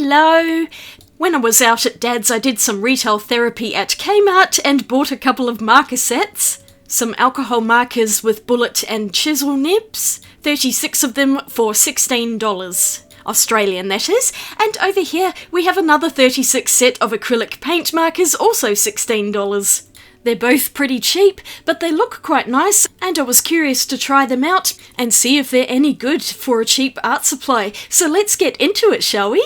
Hello! When I was out at Dad's, I did some retail therapy at Kmart and bought a couple of marker sets. Some alcohol markers with bullet and chisel nibs, 36 of them for $16. Australian, that is. And over here, we have another 36 set of acrylic paint markers, also $16. They're both pretty cheap, but they look quite nice, and I was curious to try them out and see if they're any good for a cheap art supply. So let's get into it, shall we?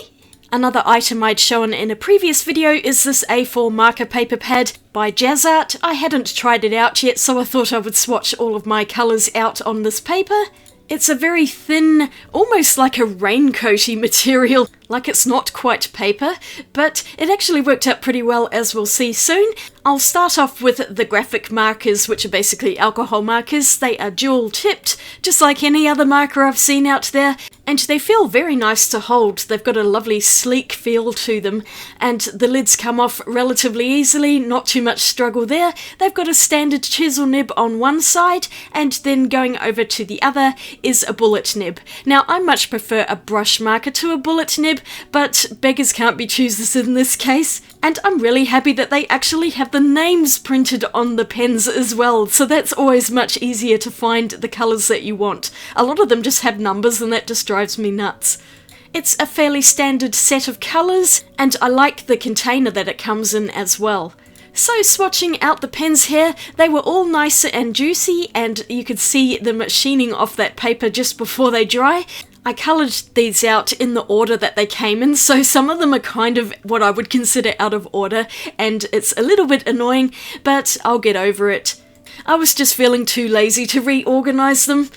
Another item I'd shown in a previous video is this A4 marker paper pad by Jazz Art. I hadn't tried it out yet, so I thought I would swatch all of my colours out on this paper. It's a very thin, almost like a raincoaty material, like it's not quite paper, but it actually worked out pretty well, as we'll see soon. I'll start off with the graphic markers, which are basically alcohol markers. They are dual tipped, just like any other marker I've seen out there, and they feel very nice to hold. They've got a lovely sleek feel to them, and the lids come off relatively easily, not too much struggle there. They've got a standard chisel nib on one side, and then going over to the other is a bullet nib. Now, I much prefer a brush marker to a bullet nib, but beggars can't be choosers in this case, and I'm really happy that they actually have the names printed on the pens as well, so that's always much easier to find the colours that you want. A lot of them just have numbers, and that just drives me nuts. It's a fairly standard set of colours, and I like the container that it comes in as well. So swatching out the pens here, they were all nice and juicy, and you could see them sheening off that paper just before they dry. I coloured these out in the order that they came in, so some of them are kind of what I would consider out of order, and it's a little bit annoying, but I'll get over it. I was just feeling too lazy to reorganise them.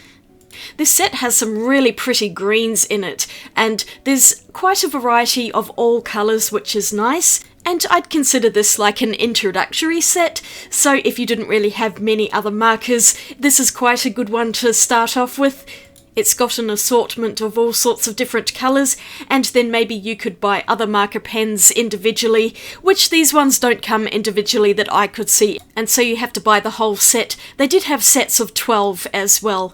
This set has some really pretty greens in it, and there's quite a variety of all colours, which is nice. And I'd consider this like an introductory set, so if you didn't really have many other markers, this is quite a good one to start off with. It's got an assortment of all sorts of different colours, and then maybe you could buy other marker pens individually, which these ones don't come individually that I could see, and so you have to buy the whole set. They did have sets of 12 as well.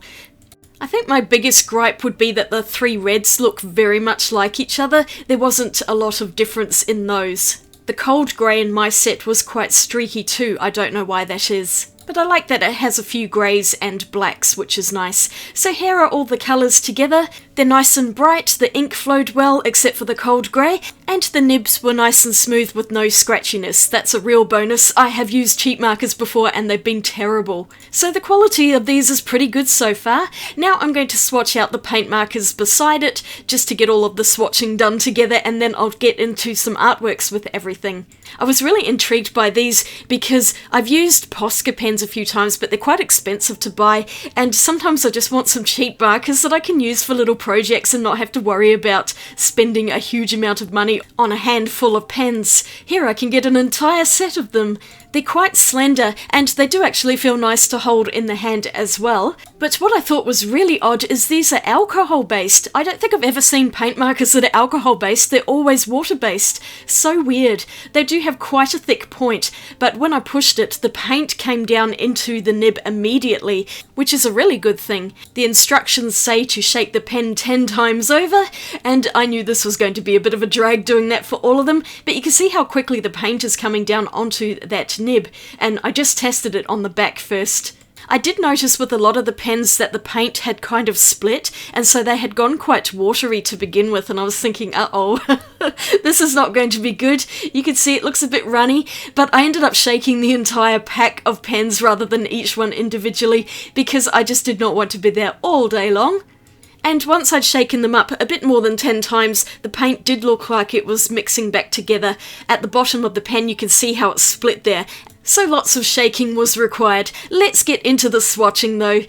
I think my biggest gripe would be that the three reds look very much like each other. There wasn't a lot of difference in those. The cold grey in my set was quite streaky too, I don't know why that is. But I like that it has a few greys and blacks, which is nice. So here are all the colours together. They're nice and bright, the ink flowed well except for the cold grey, and the nibs were nice and smooth with no scratchiness. That's a real bonus. I have used cheap markers before and they've been terrible. So the quality of these is pretty good so far. Now I'm going to swatch out the paint markers beside it, just to get all of the swatching done together, and then I'll get into some artworks with everything. I was really intrigued by these because I've used Posca pens a few times, but they're quite expensive to buy, and sometimes I just want some cheap markers that I can use for little projects and not have to worry about spending a huge amount of money on a handful of pens. Here I can get an entire set of them. They're quite slender, and they do actually feel nice to hold in the hand as well. But what I thought was really odd is these are alcohol-based. I don't think I've ever seen paint markers that are alcohol-based. They're always water-based. So weird. They do have quite a thick point, but when I pushed it, the paint came down into the nib immediately, which is a really good thing. The instructions say to shake the pen 10 times over, and I knew this was going to be a bit of a drag doing that for all of them, but you can see how quickly the paint is coming down onto that nib, and I just tested it on the back first. I did notice with a lot of the pens that the paint had kind of split, and so they had gone quite watery to begin with, and I was thinking, uh-oh, this is not going to be good. You can see it looks a bit runny, but I ended up shaking the entire pack of pens rather than each one individually, because I just did not want to be there all day long. And once I'd shaken them up a bit more than 10 times, the paint did look like it was mixing back together. At the bottom of the pen you can see how it split there, so lots of shaking was required. Let's get into the swatching though.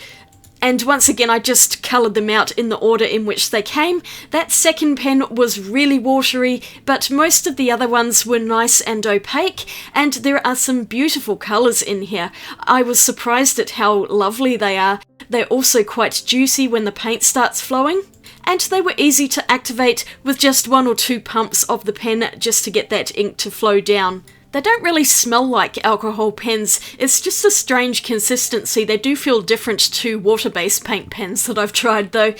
And once again I just coloured them out in the order in which they came. That second pen was really watery, but most of the other ones were nice and opaque, and there are some beautiful colours in here. I was surprised at how lovely they are. They're also quite juicy when the paint starts flowing, and they were easy to activate with just 1 or 2 pumps of the pen just to get that ink to flow down. They don't really smell like alcohol pens, it's just a strange consistency. They do feel different to water-based paint pens that I've tried though.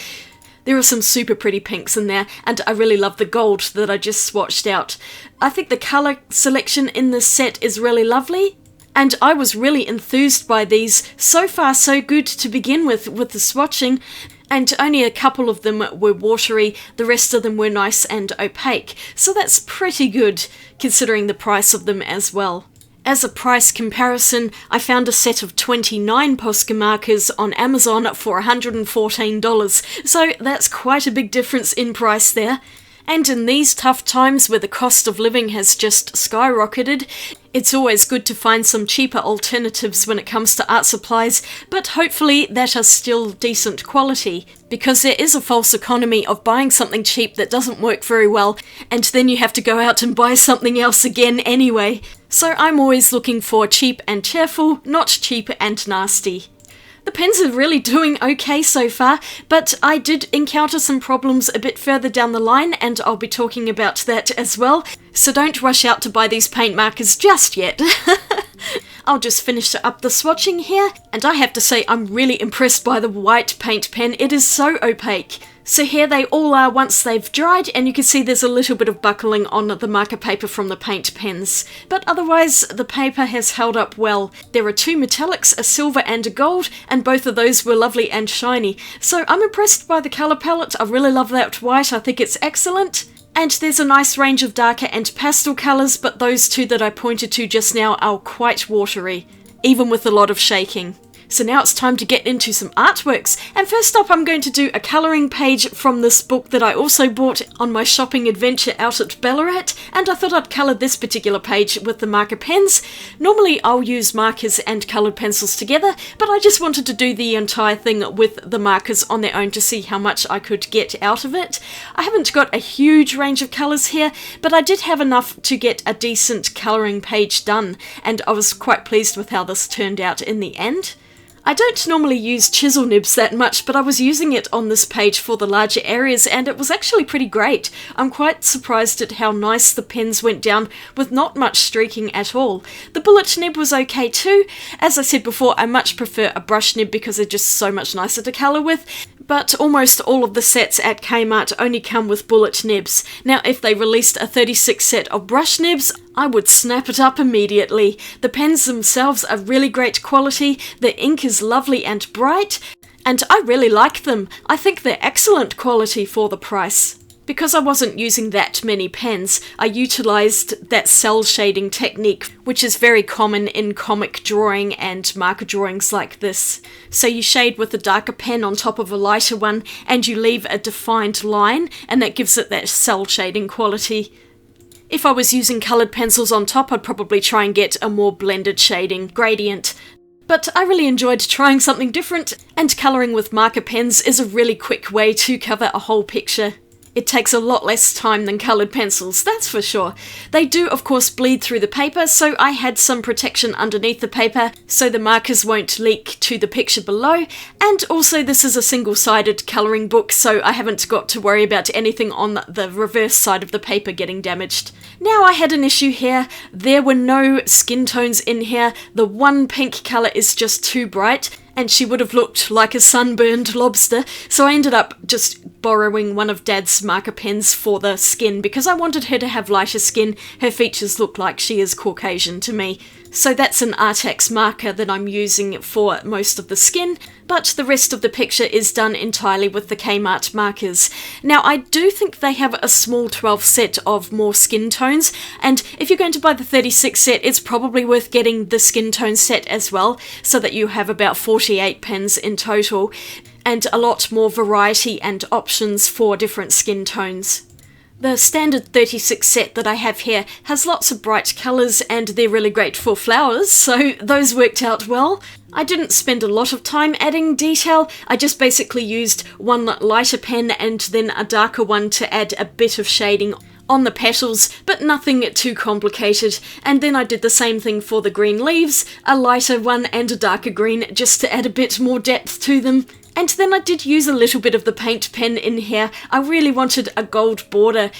There are some super pretty pinks in there, and I really love the gold that I just swatched out. I think the colour selection in this set is really lovely, and I was really enthused by these. So far so good to begin with the swatching, and only a couple of them were watery, the rest of them were nice and opaque, so that's pretty good considering the price of them as well. As a price comparison, I found a set of 29 Posca markers on Amazon for $114, so that's quite a big difference in price there. And in these tough times where the cost of living has just skyrocketed, it's always good to find some cheaper alternatives when it comes to art supplies, but hopefully that are still decent quality, because there is a false economy of buying something cheap that doesn't work very well, and then you have to go out and buy something else again anyway. So I'm always looking for cheap and cheerful, not cheap and nasty. The pens are really doing okay so far, but I did encounter some problems a bit further down the line, and I'll be talking about that as well, so don't rush out to buy these paint markers just yet. I'll just finish up the swatching here, and I have to say I'm really impressed by the white paint pen. It is so opaque. So here they all are once they've dried, and you can see there's a little bit of buckling on the marker paper from the paint pens. But otherwise, the paper has held up well. There are two metallics, a silver and a gold, and both of those were lovely and shiny. So I'm impressed by the colour palette. I really love that white. I think it's excellent. And there's a nice range of darker and pastel colours, but those two that I pointed to just now are quite watery, even with a lot of shaking. So now it's time to get into some artworks, and first up I'm going to do a colouring page from this book that I also bought on my shopping adventure out at Ballarat, and I thought I'd colour this particular page with the marker pens. Normally I'll use markers and coloured pencils together, but I just wanted to do the entire thing with the markers on their own to see how much I could get out of it. I haven't got a huge range of colours here, but I did have enough to get a decent colouring page done, and I was quite pleased with how this turned out in the end. I don't normally use chisel nibs that much, but I was using it on this page for the larger areas, and it was actually pretty great. I'm quite surprised at how nice the pens went down with not much streaking at all. The bullet nib was okay too. As I said before, I much prefer a brush nib because they're just so much nicer to colour with. But almost all of the sets at Kmart only come with bullet nibs. Now, if they released a 36 set of brush nibs, I would snap it up immediately. The pens themselves are really great quality, the ink is lovely and bright, and I really like them. I think they're excellent quality for the price. Because I wasn't using that many pens, I utilised that cell shading technique, which is very common in comic drawing and marker drawings like this. So you shade with a darker pen on top of a lighter one, and you leave a defined line, and that gives it that cell shading quality. If I was using coloured pencils on top, I'd probably try and get a more blended shading gradient. But I really enjoyed trying something different, and colouring with marker pens is a really quick way to cover a whole picture. It takes a lot less time than coloured pencils, that's for sure. They do, of course, bleed through the paper, so I had some protection underneath the paper so the markers won't leak to the picture below. And also this is a single-sided colouring book, so I haven't got to worry about anything on the reverse side of the paper getting damaged. Now I had an issue here. There were no skin tones in here. The one pink colour is just too bright, and she would have looked like a sunburned lobster, so I ended up just borrowing one of Dad's marker pens for the skin because I wanted her to have lighter skin. Her features look like she is Caucasian to me. So that's an Artex marker that I'm using for most of the skin, but the rest of the picture is done entirely with the Kmart markers. Now I do think they have a small 12 set of more skin tones, and if you're going to buy the 36 set, it's probably worth getting the skin tone set as well, so that you have about 48 pens in total, and a lot more variety and options for different skin tones. The standard 36 set that I have here has lots of bright colours, and they're really great for flowers, so those worked out well. I didn't spend a lot of time adding detail. I just basically used one lighter pen and then a darker one to add a bit of shading on the petals, but nothing too complicated. And then I did the same thing for the green leaves, a lighter one and a darker green, just to add a bit more depth to them. And then I did use a little bit of the paint pen in here. I really wanted a gold border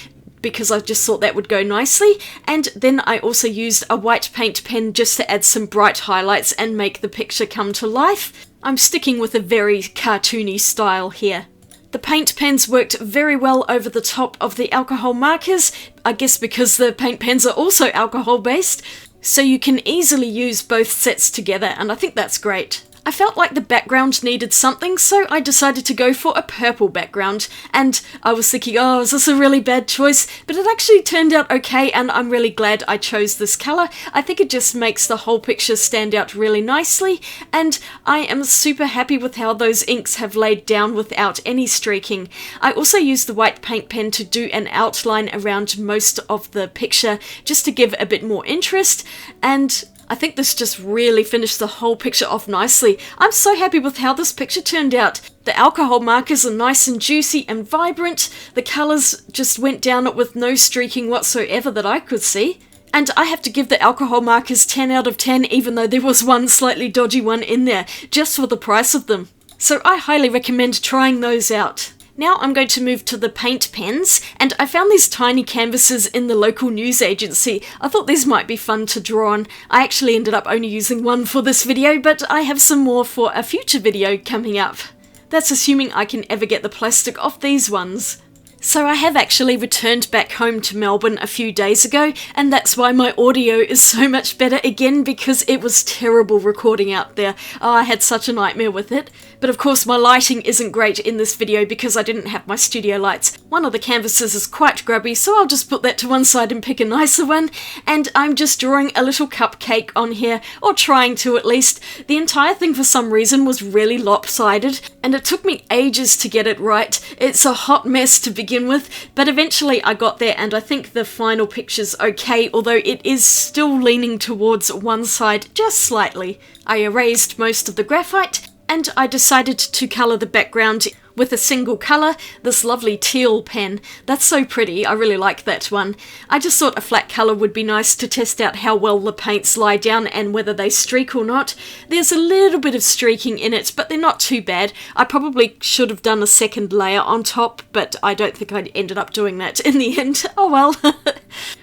because I just thought that would go nicely. And then I also used a white paint pen just to add some bright highlights and make the picture come to life. I'm sticking with a very cartoony style here. The paint pens worked very well over the top of the alcohol markers, I guess because the paint pens are also alcohol based, so you can easily use both sets together, and I think that's great. I felt like the background needed something, so I decided to go for a purple background, and I was thinking, oh, is this a really bad choice? But it actually turned out okay, and I'm really glad I chose this colour. I think it just makes the whole picture stand out really nicely, and I am super happy with how those inks have laid down without any streaking. I also used the white paint pen to do an outline around most of the picture, just to give a bit more interest, and I think this just really finished the whole picture off nicely. I'm so happy with how this picture turned out. The alcohol markers are nice and juicy and vibrant. The colours just went down it with no streaking whatsoever that I could see. And I have to give the alcohol markers 10 out of 10, even though there was one slightly dodgy one in there, just for the price of them. So I highly recommend trying those out. Now I'm going to move to the paint pens, and I found these tiny canvases in the local news agency. I thought these might be fun to draw on. I actually ended up only using one for this video, but I have some more for a future video coming up. That's assuming I can ever get the plastic off these ones. So I have actually returned back home to Melbourne a few days ago, and that's why my audio is so much better again, because it was terrible recording out there. Oh, I had such a nightmare with it. But of course my lighting isn't great in this video because I didn't have my studio lights. One of the canvases is quite grubby, so I'll just put that to one side and pick a nicer one. And I'm just drawing a little cupcake on here, or trying to at least. The entire thing for some reason was really lopsided, and it took me ages to get it right. It's a hot mess to begin with, but eventually I got there, and I think the final picture's okay, although it is still leaning towards one side just slightly. I erased most of the graphite, and I decided to colour the background with a single colour, this lovely teal pen. That's so pretty, I really like that one. I just thought a flat colour would be nice to test out how well the paints lie down and whether they streak or not. There's a little bit of streaking in it, but they're not too bad. I probably should have done a second layer on top, but I don't think I ended up doing that in the end. Oh well.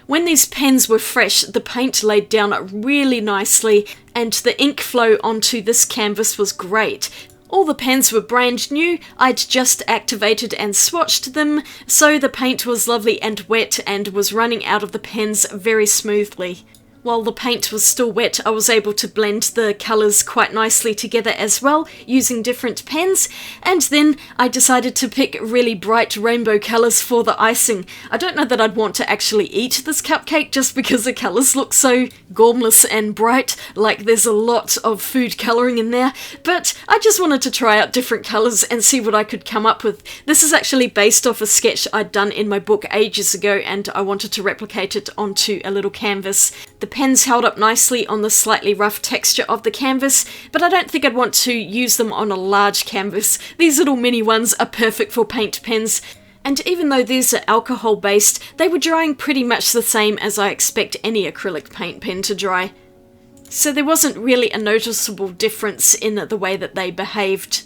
When these pens were fresh, the paint laid down really nicely, and the ink flow onto this canvas was great. All the pens were brand new. I'd just activated and swatched them, so the paint was lovely and wet and was running out of the pens very smoothly. While the paint was still wet, I was able to blend the colours quite nicely together as well, using different pens, and then I decided to pick really bright rainbow colours for the icing. I don't know that I'd want to actually eat this cupcake just because the colours look so gormless and bright, like there's a lot of food colouring in there, but I just wanted to try out different colours and see what I could come up with. This is actually based off a sketch I'd done in my book ages ago, and I wanted to replicate it onto a little canvas. The pens held up nicely on the slightly rough texture of the canvas, but I don't think I'd want to use them on a large canvas. These little mini ones are perfect for paint pens, and even though these are alcohol based, they were drying pretty much the same as I expect any acrylic paint pen to dry. So there wasn't really a noticeable difference in the way that they behaved.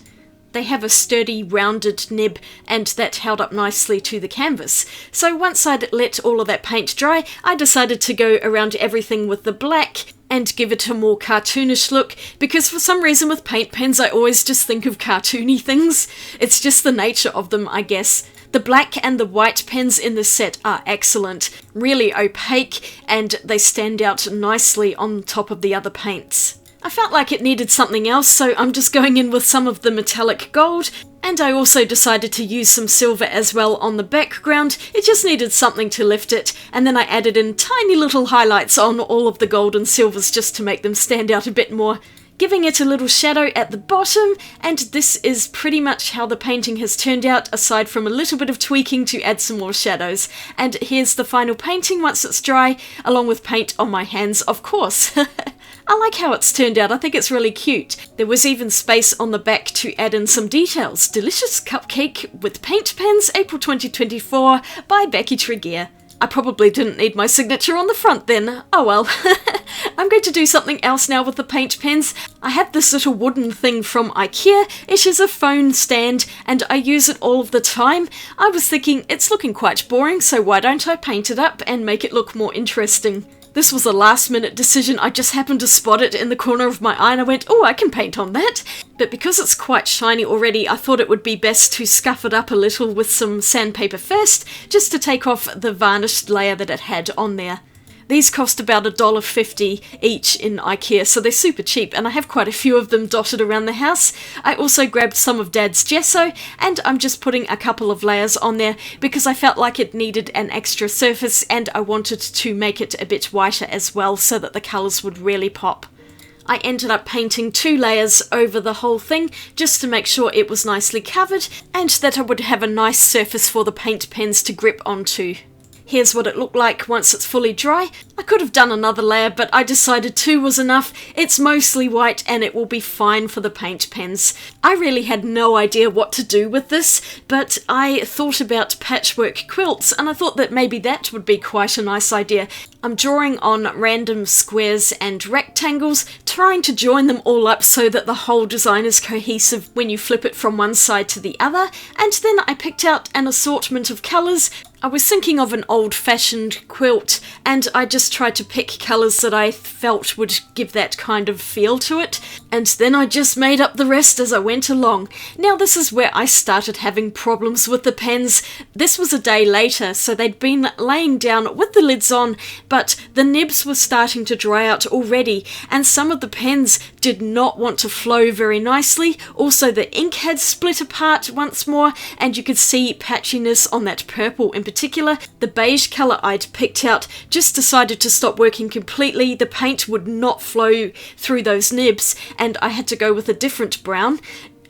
They have a sturdy, rounded nib, and that held up nicely to the canvas. So once I'd let all of that paint dry, I decided to go around everything with the black and give it a more cartoonish look, because for some reason with paint pens I always just think of cartoony things. It's just the nature of them, I guess. The black and the white pens in this set are excellent, really opaque, and they stand out nicely on top of the other paints. I felt like it needed something else, so I'm just going in with some of the metallic gold, and I also decided to use some silver as well on the background. It just needed something to lift it, and then I added in tiny little highlights on all of the gold and silvers just to make them stand out a bit more, giving it a little shadow at the bottom, and this is pretty much how the painting has turned out, aside from a little bit of tweaking to add some more shadows. And here's the final painting once it's dry, along with paint on my hands, of course. I like how it's turned out, I think it's really cute. There was even space on the back to add in some details. Delicious cupcake with paint pens, April 2024, by Becky. I probably didn't need my signature on the front then. Oh well. I'm going to do something else now with the paint pens. I have this little wooden thing from Ikea. It is a phone stand, and I use it all of the time. I was thinking it's looking quite boring, so why don't I paint it up and make it look more interesting? This was a last minute decision. I just happened to spot it in the corner of my eye and I went, oh, I can paint on that. But because it's quite shiny already, I thought it would be best to scuff it up a little with some sandpaper first, just to take off the varnished layer that it had on there. These cost about $1.50 each in Ikea, so they're super cheap, and I have quite a few of them dotted around the house. I also grabbed some of Dad's gesso, and I'm just putting a couple of layers on there because I felt like it needed an extra surface, and I wanted to make it a bit whiter as well so that the colours would really pop. I ended up painting 2 layers over the whole thing just to make sure it was nicely covered and that I would have a nice surface for the paint pens to grip onto. Here's what it looked like once it's fully dry. I could have done another layer, but I decided 2 was enough. It's mostly white and it will be fine for the paint pens. I really had no idea what to do with this, but I thought about patchwork quilts and I thought that maybe that would be quite a nice idea. I'm drawing on random squares and rectangles, trying to join them all up so that the whole design is cohesive when you flip it from one side to the other, and then I picked out an assortment of colours. I was thinking of an old-fashioned quilt, and I just tried to pick colours that I felt would give that kind of feel to it, and then I just made up the rest as I went along. Now this is where I started having problems with the pens. This was a day later, so they'd been laying down with the lids on, but the nibs were starting to dry out already, and some of the pens did not want to flow very nicely. Also, the ink had split apart once more, and you could see patchiness on that purple in particular. The beige colour I'd picked out just decided to stop working completely. The paint would not flow through those nibs, and I had to go with a different brown.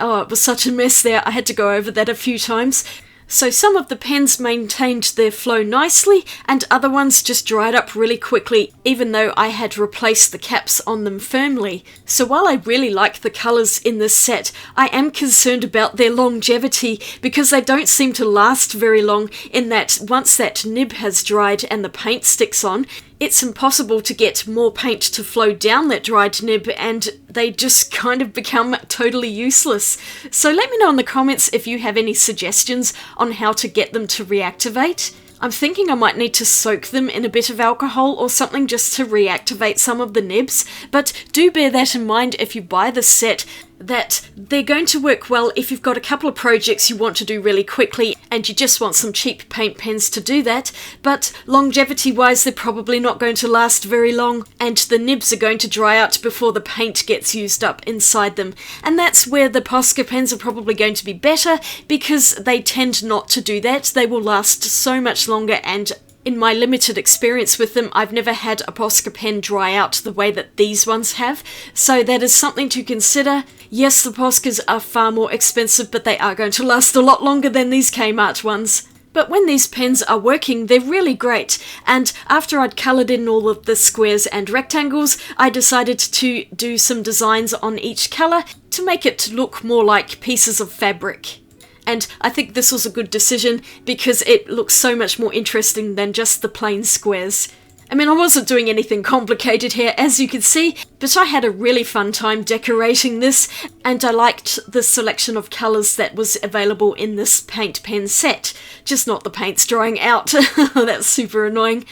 Oh, it was such a mess there. I had to go over that a few times. So some of the pens maintained their flow nicely and other ones just dried up really quickly, even though I had replaced the caps on them firmly. So while I really like the colours in this set, I am concerned about their longevity because they don't seem to last very long, in that once that nib has dried and the paint sticks on, it's impossible to get more paint to flow down that dried nib, and they just kind of become totally useless. So let me know in the comments if you have any suggestions on how to get them to reactivate. I'm thinking I might need to soak them in a bit of alcohol or something just to reactivate some of the nibs, but do bear that in mind if you buy the set, that they're going to work well if you've got a couple of projects you want to do really quickly and you just want some cheap paint pens to do that, but longevity wise they're probably not going to last very long, and the nibs are going to dry out before the paint gets used up inside them. And that's where the Posca pens are probably going to be better, because they tend not to do that. They will last so much longer, and in my limited experience with them, I've never had a Posca pen dry out the way that these ones have, so that is something to consider. Yes, the Poscas are far more expensive, but they are going to last a lot longer than these Kmart ones. But when these pens are working, they're really great, and after I'd coloured in all of the squares and rectangles, I decided to do some designs on each colour to make it look more like pieces of fabric. And I think this was a good decision because it looks so much more interesting than just the plain squares. I mean, I wasn't doing anything complicated here, as you can see, but I had a really fun time decorating this, and I liked the selection of colours that was available in this paint pen set. Just not the paints drying out. That's super annoying.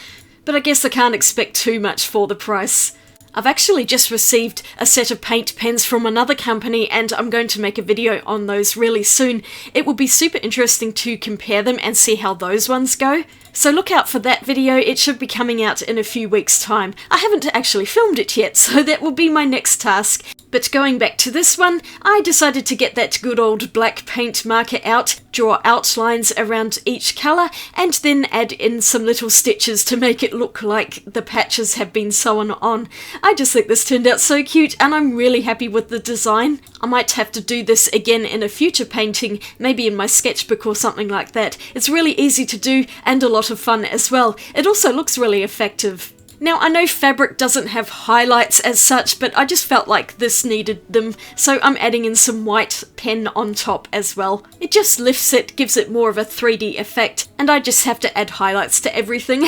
But I guess I can't expect too much for the price. I've actually just received a set of paint pens from another company, and I'm going to make a video on those really soon. It will be super interesting to compare them and see how those ones go. So look out for that video. It should be coming out in a few weeks' time. I haven't actually filmed it yet, so that will be my next task. But going back to this one, I decided to get that good old black paint marker out, draw outlines around each colour, and then add in some little stitches to make it look like the patches have been sewn on. I just think this turned out so cute, and I'm really happy with the design. I might have to do this again in a future painting, maybe in my sketchbook or something like that. It's really easy to do and a lot of fun as well. It also looks really effective. Now, I know fabric doesn't have highlights as such, but I just felt like this needed them, so I'm adding in some white pen on top as well. It just lifts it, gives it more of a 3D effect, and I just have to add highlights to everything.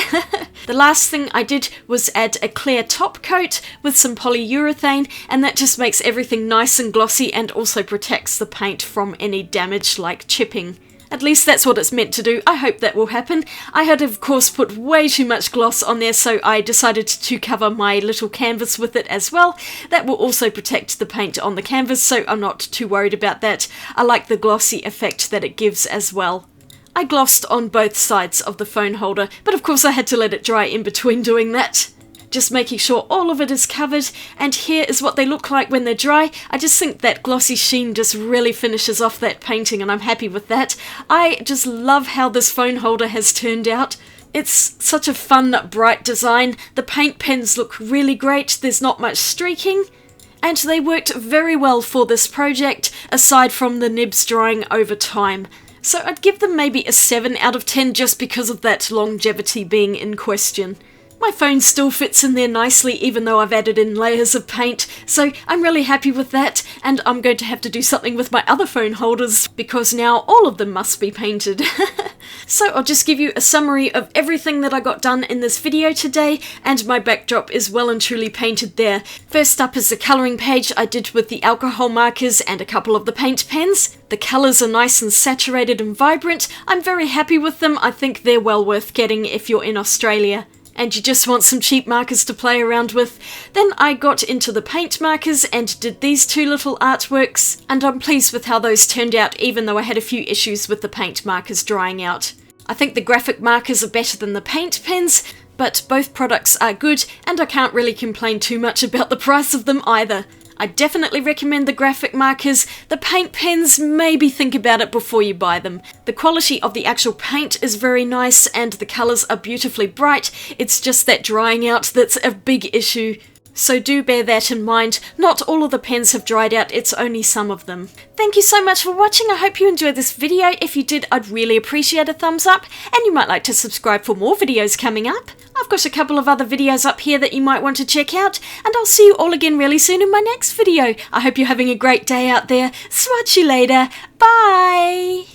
The last thing I did was add a clear top coat with some polyurethane, and that just makes everything nice and glossy and also protects the paint from any damage like chipping. At least that's what it's meant to do. I hope that will happen. I had of course put way too much gloss on there, so I decided to cover my little canvas with it as well. That will also protect the paint on the canvas, so I'm not too worried about that. I like the glossy effect that it gives as well. I glossed on both sides of the phone holder, but of course I had to let it dry in between doing that. Just making sure all of it is covered, and here is what they look like when they're dry. I just think that glossy sheen just really finishes off that painting, and I'm happy with that. I just love how this phone holder has turned out. It's such a fun, bright design. The paint pens look really great, there's not much streaking, and they worked very well for this project, aside from the nibs drying over time. So I'd give them maybe a 7 out of 10 just because of that longevity being in question. My phone still fits in there nicely even though I've added in layers of paint, so I'm really happy with that, and I'm going to have to do something with my other phone holders because now all of them must be painted. So I'll just give you a summary of everything that I got done in this video today, and my backdrop is well and truly painted there. First up is the colouring page I did with the alcohol markers and a couple of the paint pens. The colours are nice and saturated and vibrant. I'm very happy with them. I think they're well worth getting if you're in Australia and you just want some cheap markers to play around with. Then I got into the paint markers and did these two little artworks, and I'm pleased with how those turned out even though I had a few issues with the paint markers drying out. I think the graphic markers are better than the paint pens, but both products are good and I can't really complain too much about the price of them either. I definitely recommend the graphic markers. The paint pens, maybe think about it before you buy them. The quality of the actual paint is very nice and the colours are beautifully bright. It's just that drying out that's a big issue. So do bear that in mind. Not all of the pens have dried out, it's only some of them. Thank you so much for watching. I hope you enjoyed this video. If you did, I'd really appreciate a thumbs up, and you might like to subscribe for more videos coming up. I've got a couple of other videos up here that you might want to check out, and I'll see you all again really soon in my next video. I hope you're having a great day out there. Swatch you later. Bye!